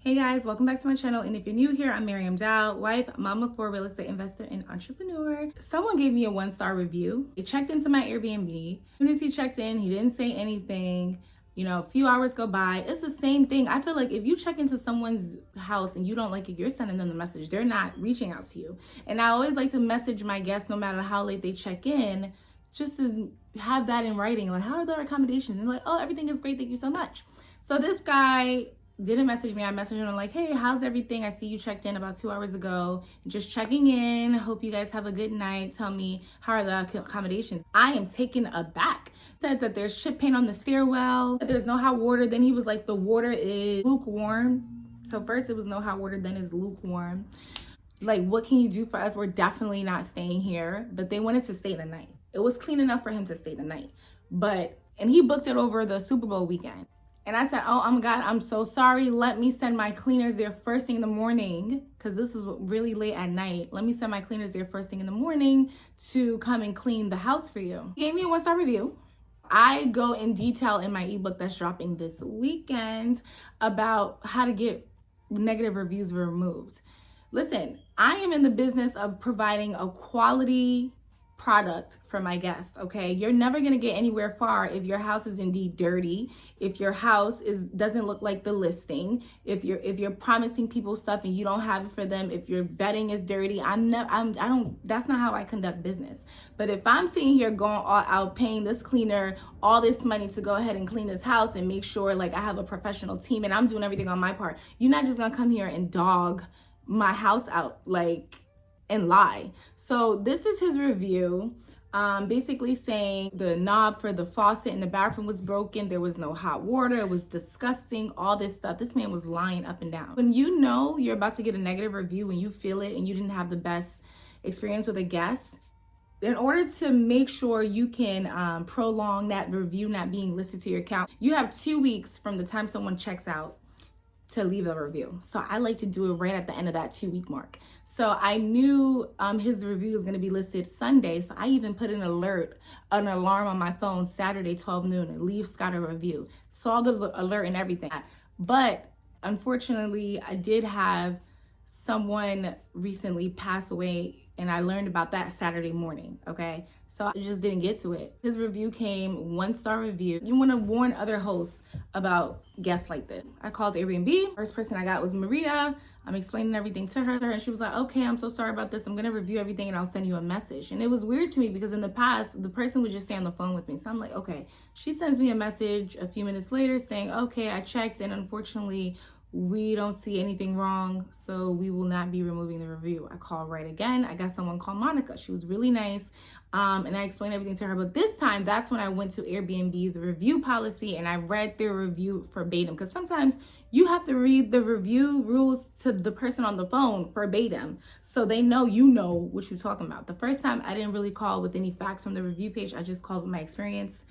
Hey guys, welcome back to my channel. And if you're new here, I'm Miriam Dow, wife, mom of 4, real estate investor, and entrepreneur. Someone gave me a 1-star review. He checked into my Airbnb. As soon as he checked in, he didn't say anything. You know, a few hours go by. It's the same thing. I feel like if you check into someone's house and you don't like it, you're sending them the message. They're not reaching out to you. And I always like to message my guests, no matter how late they check in, just to have that in writing. Like, how are their accommodations? And like, oh, everything is great. Thank you so much. So this guy didn't message me. I messaged him. I'm like, hey, how's everything? I see you checked in about 2 hours ago. Just checking in. Hope you guys have a good night. Tell me, how are the accommodations? I am taken aback. Said that there's chip paint on the stairwell, that there's no hot water. Then he was like, the water is lukewarm. So first it was no hot water, then it's lukewarm. Like, what can you do for us? We're definitely not staying here. But they wanted to stay the night. It was clean enough for him to stay the night. And he booked it over the Super Bowl weekend. And I said, oh, God, I'm so sorry. Let me send my cleaners there first thing in the morning, because this is really late at night. Let me send my cleaners there first thing in the morning to come and clean the house for you. He gave me a 1-star review. I go in detail in my ebook that's dropping this weekend about how to get negative reviews removed. Listen, I am in the business of providing a quality product for my guests, okay? You're never gonna get anywhere far if your house is indeed dirty, if your house doesn't look like the listing, if you're promising people stuff and you don't have it for them, if your bedding is dirty. That's not how I conduct business. But if I'm sitting here going all out, paying this cleaner all this money to go ahead and clean this house and make sure like I have a professional team and I'm doing everything on my part, you're not just gonna come here and dog my house out and lie. So this is his review, basically saying the knob for the faucet in the bathroom was broken. There was no hot water. It was disgusting. All this stuff. This man was lying up and down. When you know you're about to get a negative review, when you feel it and you didn't have the best experience with a guest, in order to make sure you can prolong that review not being listed to your account, you have 2 weeks from the time someone checks out to leave a review. So I like to do it right at the end of that 2-week mark. So I knew his review was going to be listed Sunday. So I even put an alarm on my phone Saturday, 12 noon, and leave Scott a review. Saw the alert and everything. But unfortunately, I did have someone recently pass away, and I learned about that Saturday morning, okay? So I just didn't get to it. His review came 1-star review. You want to warn other hosts about guests like this. I called Airbnb. First person I got was Maria. I'm explaining everything to her, and she was like, okay, I'm so sorry about this. I'm going to review everything and I'll send you a message. And it was weird to me because in the past, the person would just stay on the phone with me. So I'm like, okay. She sends me a message a few minutes later saying, okay, I checked and unfortunately, we don't see anything wrong, so we will not be removing the review. I called right again. I got someone called Monica. She was really nice, and I explained everything to her. But this time, that's when I went to Airbnb's review policy and I read their review verbatim. Because sometimes you have to read the review rules to the person on the phone verbatim, so they know you know what you're talking about. The first time, I didn't really call with any facts from the review page. I just called with my experience.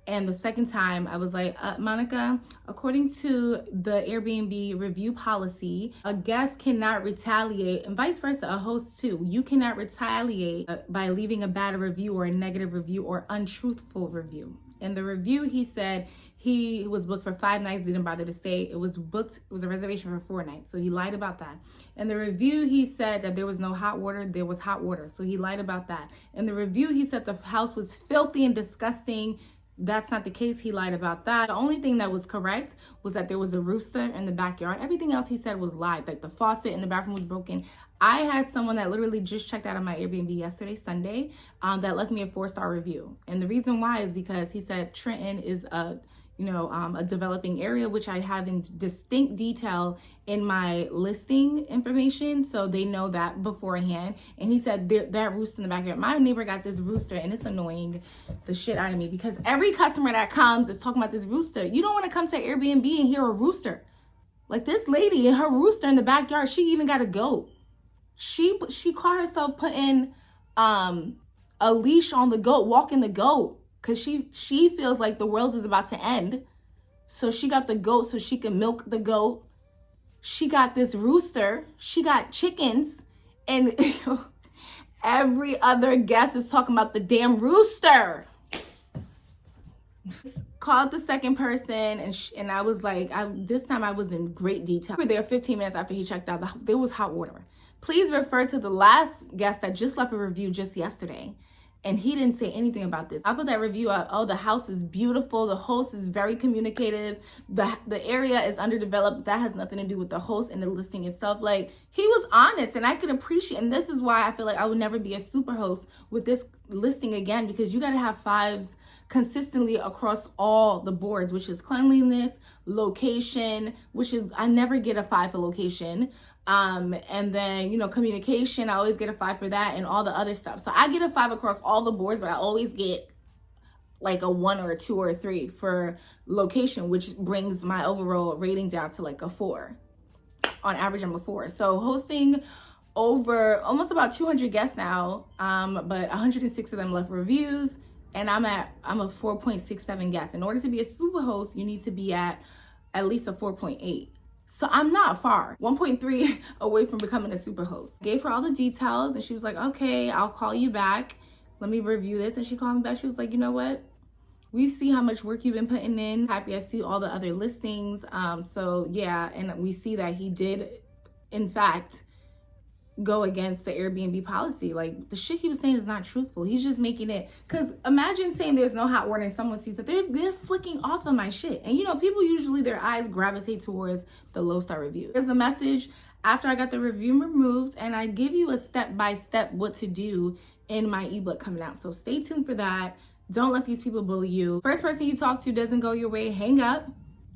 And the second time I was like, Monica, according to the Airbnb review policy, a guest cannot retaliate, and vice versa, a host too. You cannot retaliate by leaving a bad review or a negative review or untruthful review. In the review, he said he was booked for 5 nights, didn't bother to stay. It was a reservation for 4 nights. So he lied about that. In the review, he said that there was no hot water. There was hot water. So he lied about that. In the review, he said the house was filthy and disgusting. That's not the case. He lied about that. The only thing that was correct was that there was a rooster in the backyard. Everything else he said was lied. Like the faucet in the bathroom was broken. I had someone that literally just checked out of my Airbnb yesterday, Sunday, that left me a 4-star review. And the reason why is because he said Trenton is a developing area, which I have in distinct detail in my listing information, so they know that beforehand. And he said that rooster in the backyard. My neighbor got this rooster, and it's annoying the shit out of me because every customer that comes is talking about this rooster. You don't want to come to Airbnb and hear a rooster. Like this lady and her rooster in the backyard, she even got a goat. She caught herself putting a leash on the goat, walking the goat, because she feels like the world is about to end. So she got the goat so she can milk the goat. She got this rooster. She got chickens. And every other guest is talking about the damn rooster. Called the second person, and I was like, this time I was in great detail. We were there 15 minutes after he checked out. There was hot water. Please refer to the last guest that just left a review just yesterday. And he didn't say anything about this. I put that review out. Oh, the house is beautiful. The host is very communicative. The area is underdeveloped. That has nothing to do with the host and the listing itself. Like, he was honest, and I could appreciate. And this is why I feel like I would never be a super host with this listing again, because you got to have 5s consistently across all the boards, which is cleanliness, location, which is, I never get a 5 for location. And then, you know, communication, I always get a 5 for that, and all the other stuff. So I get a 5 across all the boards, but I always get like a 1 or a 2 or a 3 for location, which brings my overall rating down to like a 4. On average, I'm a 4. So hosting over almost about 200 guests now, but 106 of them left reviews, and I'm a 4.67 guest. In order to be a super host, you need to be at least a 4.8. So I'm not far, 1.3 away from becoming a super host. Gave her all the details, and she was like, okay, I'll call you back. Let me review this. And she called me back. She was like, you know what? We see how much work you've been putting in. Happy I see all the other listings. So yeah, and we see that he did, in fact, go against the Airbnb policy. Like, the shit he was saying is not truthful. He's just making it, because imagine saying there's no hot water and someone sees that they're flicking off of my shit. And you know, people usually, their eyes gravitate towards the low star review. There's a message after I got the review removed, and I give you a step-by-step what to do in my ebook coming out. So stay tuned for that. Don't let these people bully you. First person you talk to doesn't go your way, hang up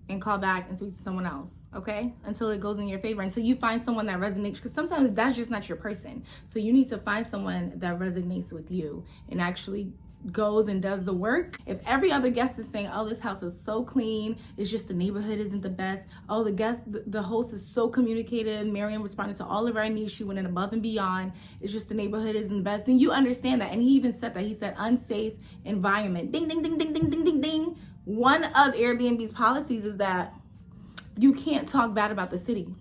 and call back and speak to someone else, okay? Until it goes in your favor, until you find someone that resonates, because sometimes that's just not your person. So you need to find someone that resonates with you and actually goes and does the work. If every other guest is saying, oh, this house is so clean, it's just the neighborhood isn't the best, oh, the host is so communicative, Miriam responded to all of our needs, she went in above and beyond, it's just the neighborhood isn't the best, and you understand that. And he even said that. He said unsafe environment. Ding, ding, ding, ding, ding, ding, ding, ding. One of Airbnb's policies is that you can't talk bad about the city.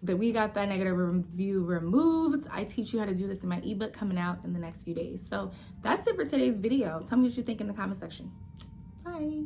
That we got that negative review removed. I teach you how to do this in my ebook coming out in the next few days. So that's it for today's video. Tell me what you think in the comment section. Bye.